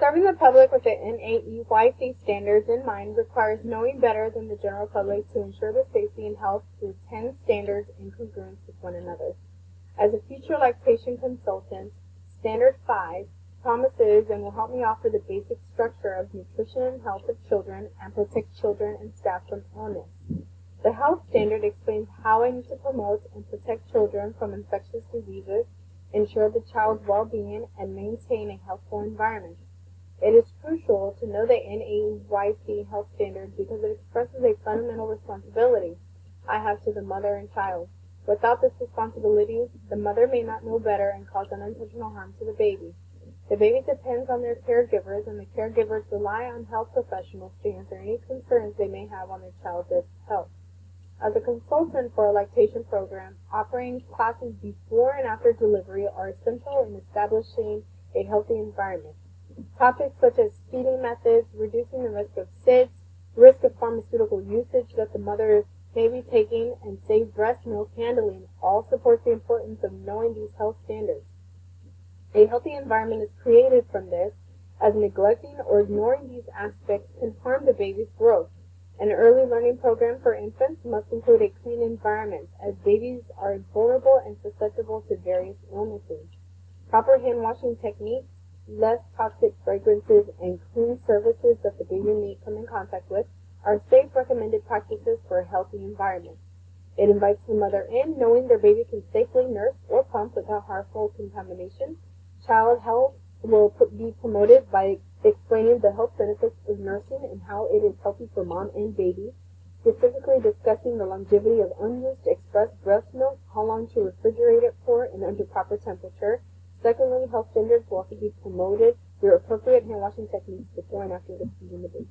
Serving the public with the NAEYC standards in mind requires knowing better than the general public to ensure the safety and health through 10 standards in congruence with one another. As a future lactation consultant, Standard 5 promises and will help me offer the basic structure of nutrition and health of children and protect children and staff from illness. The health standard explains how I need to promote and protect children from infectious diseases, ensure the child's well-being, and maintain a healthful environment. It is crucial to know the NAEYC health standard because it expresses a fundamental responsibility I have to the mother and child. Without this responsibility, the mother may not know better and cause unintentional harm to the baby. The baby depends on their caregivers, and the caregivers rely on health professionals to answer any concerns they may have on their child's health. As a consultant for a lactation program, offering classes before and after delivery are essential in establishing a healthy environment. Topics such as feeding methods, reducing the risk of SIDS, risk of pharmaceutical usage that the mother may be taking, and safe breast milk handling all support the importance of knowing these health standards. A healthy environment is created from this, as neglecting or ignoring these aspects can harm the baby's growth. An early learning program for infants must include a clean environment, as babies are vulnerable and susceptible to various illnesses. Proper hand washing techniques, less toxic fragrances, and clean surfaces that the baby may come in contact with are safe recommended practices for a healthy environment. It invites the mother in, knowing their baby can safely nurse or pump without harmful contamination. Child health will be promoted by explaining the health benefits of nursing and how it is healthy for mom and baby, specifically discussing the longevity of unused express breast milk, how long to refrigerate it for, and under proper temperature. Secondly, health standards will also be promoted through appropriate hand washing techniques before and after feeding the baby.